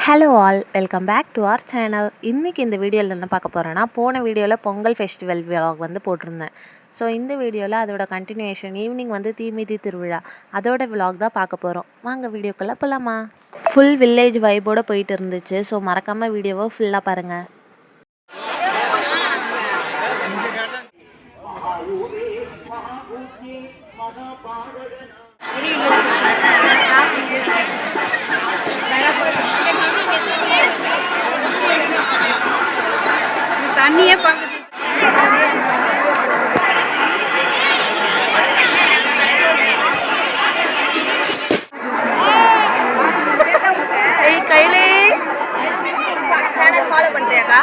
Hello all, welcome back to our channel. இன்றைக்கி இந்த வீடியோவில் என்ன பார்க்க போகிறேன்னா, போன வீடியோவில் பொங்கல் ஃபெஸ்டிவல் விலாக் வந்து போட்டிருந்தேன். ஸோ இந்த வீடியோவில் அதோட கண்டினியூஷன் ஈவினிங் வந்து தீமிதி திருவிழா அதோட விலாக் தான் பார்க்க போகிறோம். வாங்க வீடியோக்குள்ளே போகலாமா. ஃபுல் வில்லேஜ் வைபோடு போயிட்டு இருந்துச்சு. ஸோ மறக்காமல் வீடியோவை ஃபுல்லாக பாருங்கள். தண்ணியே பார்க்குது. கையிலே சேனல் ஃபாலோ பண்ணுறியாக்கா?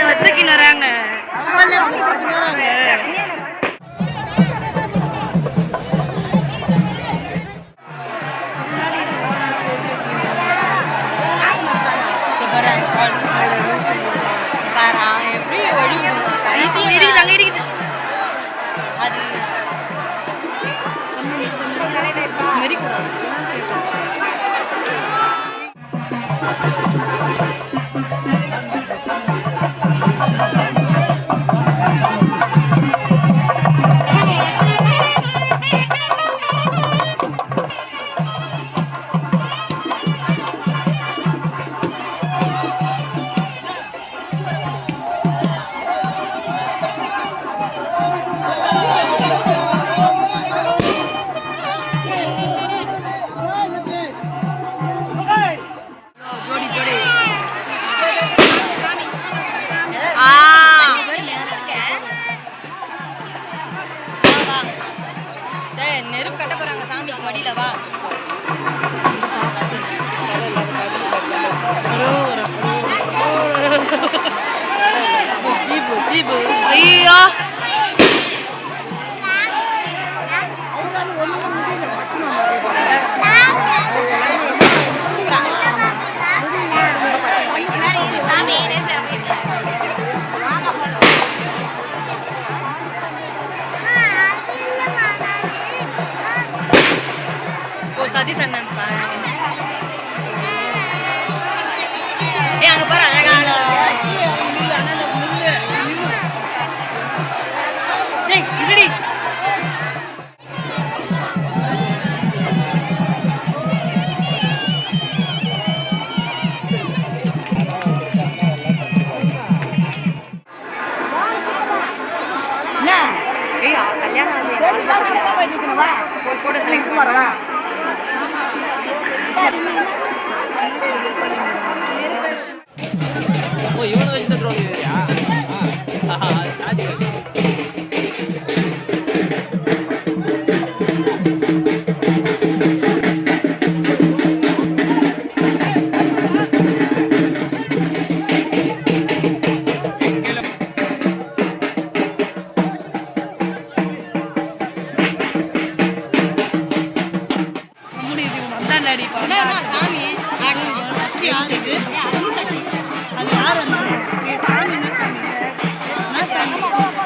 வத்துக்கின்னு வராங்க. நெருப்பு கட்ட போறாங்க சாமிக்கு மடியில. வா ஜியோ சதீஷ் அண்ணன் அங்க பாரு அழகா. கூட செலக்ட் பண்ணலாம். இவனை வச்சு ட்ரோன் ஏரியா சாமி அது யாரு? சாமி என்ன சாமி?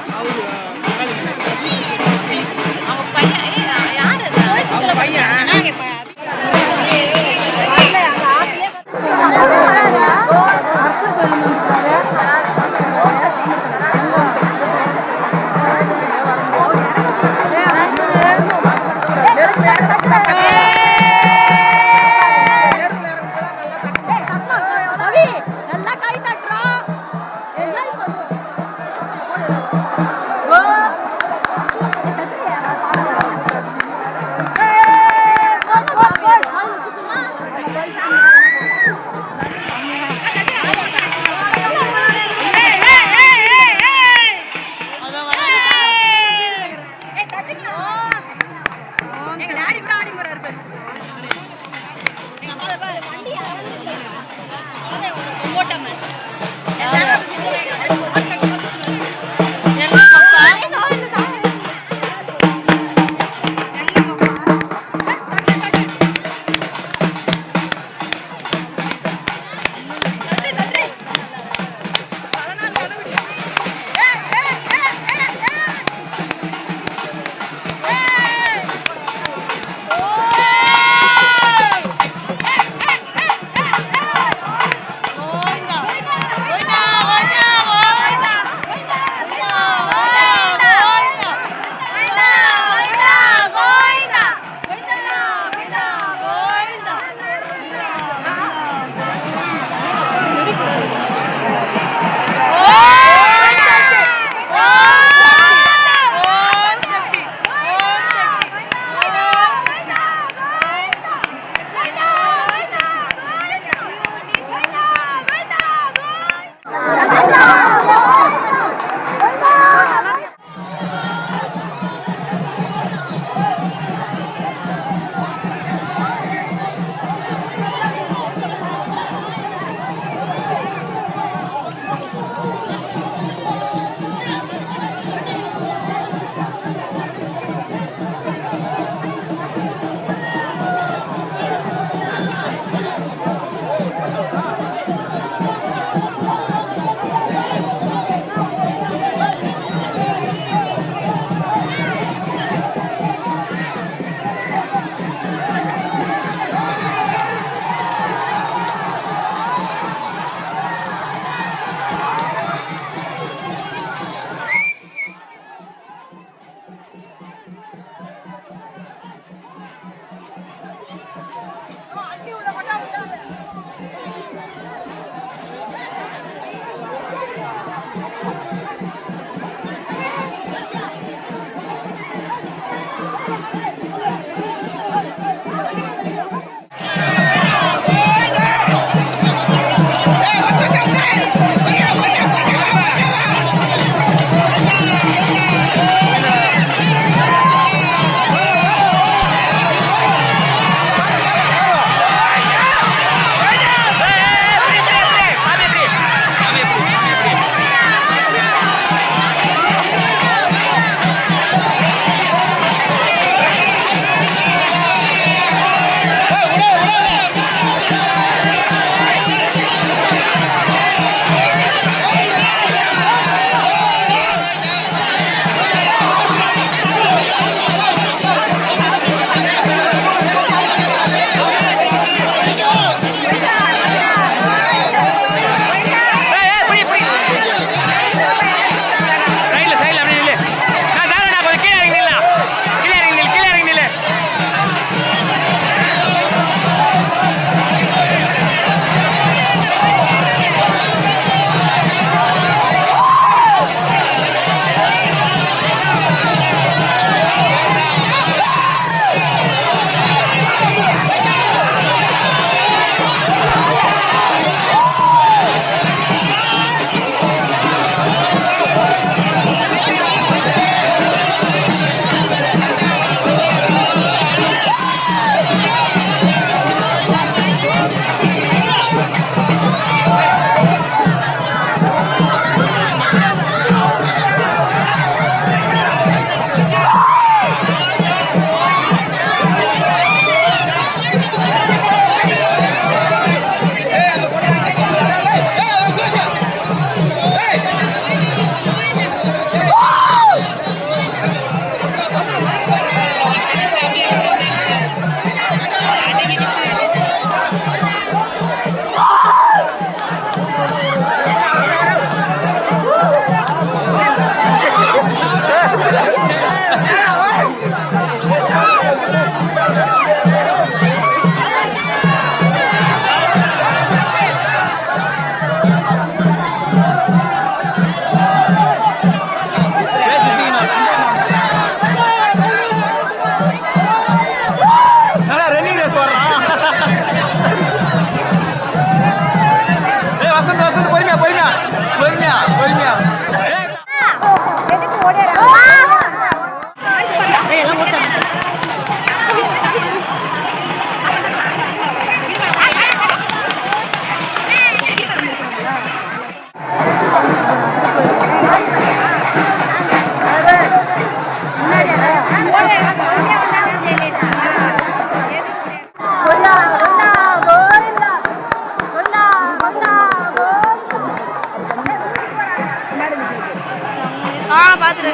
பார்த்துட்டு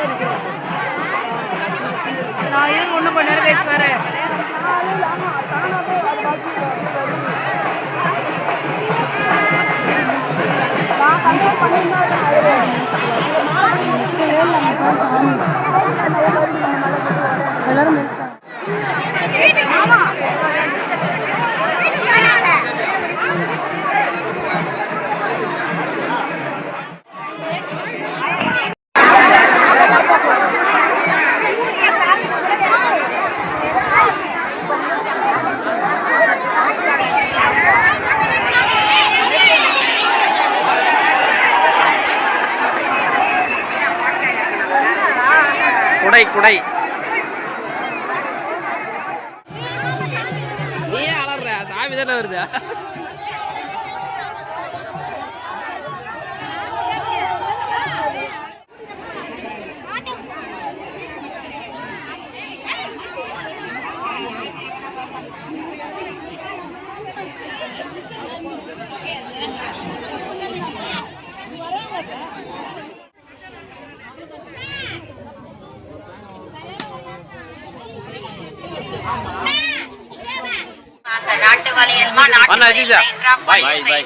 நான் இருங்க இன்னும் கொஞ்ச நேரம் கழிச்சு வரேன். குடை குடை நீயே அலற சாமி தானே வருது. அண்ணா அஜிஜா பை பை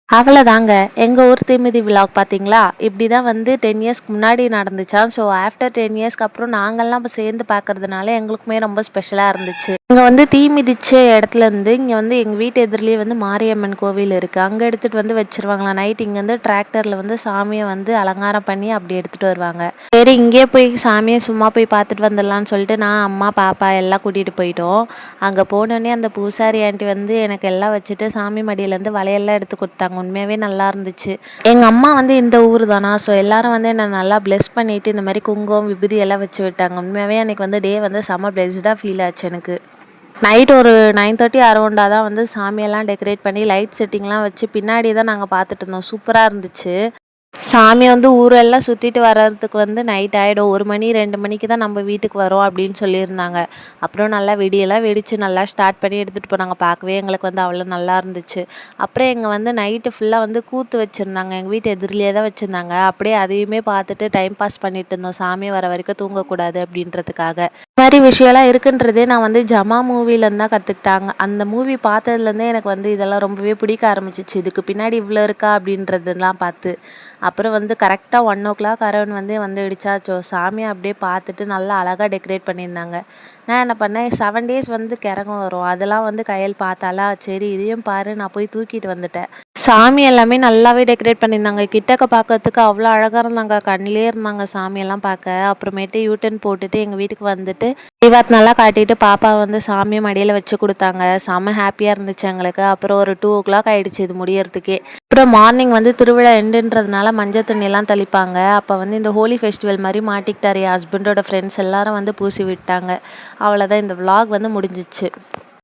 அவ்வளோதாங்க எங்கள் ஊர் தீமிதி விலாக் பார்த்தீங்களா? இப்படி தான் வந்து 10 இயர்ஸ்க்கு முன்னாடி நடந்துச்சான். ஸோ ஆஃப்டர் 10 இயர்ஸ்க்கு அப்புறம் நாங்கள்லாம் இப்போ சேர்ந்து பார்க்கறதுனால எங்களுக்குமே ரொம்ப ஸ்பெஷலாக இருந்துச்சு. இங்கே வந்து தீ மிதிச்ச இடத்துலேருந்து இங்கே வந்து எங்கள் வீட்டு எதிரிலேயே வந்து மாரியம்மன் கோவில் இருக்குது. அங்கே எடுத்துகிட்டு வந்து வச்சுருவாங்களா நைட். இங்கே வந்து டிராக்டரில் வந்து சாமியை வந்து அலங்காரம் பண்ணி அப்படி எடுத்துகிட்டு வருவாங்க. சரி இங்கேயே போய் சாமியை சும்மா போய் பார்த்துட்டு வந்துடலான்னு சொல்லிட்டு நான் அம்மா பாப்பா எல்லாம் கூட்டிகிட்டு போயிட்டோம். அங்கே போனோடனே அந்த பூசாரி ஆண்டி வந்து எனக்கு எல்லாம் வச்சுட்டு சாமி மடியிலேருந்து வளையெல்லாம் எடுத்து கொடுத்தாங்க. உண்மையாகவே நல்லா இருந்துச்சு. எங்கள் அம்மா வந்து இந்த ஊர் தானா, ஸோ எல்லாரும் வந்து என்னை நல்லா பிளெஸ் பண்ணிவிட்டு இந்த மாதிரி குங்குமம் விபூதி எல்லாம் வச்சு விட்டாங்க. உண்மையாகவே எனக்கு வந்து டே வந்து செம்ம பிளெஸ்டாக ஃபீல் ஆச்சு. எனக்கு நைட் ஒரு 9:30 அரௌண்டாக தான் வந்து சாமியெல்லாம் டெக்கரேட் பண்ணி லைட் செட்டிங்லாம் வச்சு பின்னாடி தான் நாங்கள் பார்த்துட்டு இருந்தோம். சூப்பராக இருந்துச்சு. சாமி வந்து ஊரெல்லாம் சுற்றிட்டு வர்றதுக்கு வந்து நைட் ஆகிடும். 1 மணி 2 மணிக்கு தான் நம்ம வீட்டுக்கு வரோம் அப்படின்னு சொல்லியிருந்தாங்க. அப்புறம் நல்லா வெடியெல்லாம் வெடித்து நல்லா ஸ்டார்ட் பண்ணி எடுத்துகிட்டு போனாங்க. பார்க்கவே எங்களுக்கு வந்து அவ்வளோ நல்லா இருந்துச்சு. அப்புறம் எங்கள் வந்து நைட்டு ஃபுல்லாக வந்து கூத்து வச்சுருந்தாங்க. எங்கள் வீட்டு எதிரிலேயே தான் வச்சுருந்தாங்க. அப்படியே அதையுமே பார்த்துட்டு டைம் பாஸ் பண்ணிட்டு இருந்தோம். சாமி வர வரைக்கும் தூங்கக்கூடாது அப்படின்றதுக்காக. இந்த மாதிரி விஷயம்லாம் இருக்குன்றதே நான் வந்து ஜமா மூவிலேருந்து தான் கற்றுக்கிட்டாங்க. அந்த மூவி பார்த்ததுலேருந்தே எனக்கு வந்து இதெல்லாம் ரொம்பவே பிடிக்க ஆரம்பிச்சிச்சு. இதுக்கு பின்னாடி இவ்வளோ இருக்கா அப்படின்றதெல்லாம் பார்த்து. அப்புறம் வந்து கரெக்டாக 1 o'clock அரௌண்ட் வந்து இடிச்சாச்சோ. சாமியை அப்படியே பார்த்துட்டு நல்லா அழகாக டெக்கரேட் பண்ணியிருந்தாங்க. நான் என்ன பண்ணேன் 7 days வந்து கிறங்கம் வரும். அதெல்லாம் வந்து கையில் பார்த்தாலா சரி இதையும் பாரு நான் போய் தூக்கிட்டு வந்துட்டேன். சாமி எல்லாமே நல்லாவே டெக்கரேட் பண்ணியிருந்தாங்க. கிட்டக்க பார்க்கறதுக்கு அவ்வளோ அழகாக இருந்தாங்க. கண்ணிலே இருந்தாங்க சாமியெல்லாம் பார்க்க. அப்புறமேட்டு யூட்டன் போட்டுட்டு எங்கள் வீட்டுக்கு வந்துட்டு தீபாத் நல்லா காட்டிட்டு பாப்பா வந்து சாமியை மடியில் வச்சு கொடுத்தாங்க. செம்ம ஹாப்பியாக இருந்துச்சு எங்களுக்கு. அப்புறம் ஒரு 2 o'clock ஆகிடுச்சு இது முடியறதுக்கே. அப்புறம் மார்னிங் வந்து திருவிழா எண்டுன்றதுனால மஞ்சள் தண்ணியெல்லாம் தெளிப்பாங்க. அப்போ வந்து இந்த ஹோலி ஃபெஸ்டிவல் மாதிரி மாட்டிக்கிட்டார் என் ஹஸ்பண்டோட ஃப்ரெண்ட்ஸ் எல்லாரும் வந்து பூசி விட்டாங்க. அவ்வளோதான் இந்த vlog வந்து முடிஞ்சிச்சு.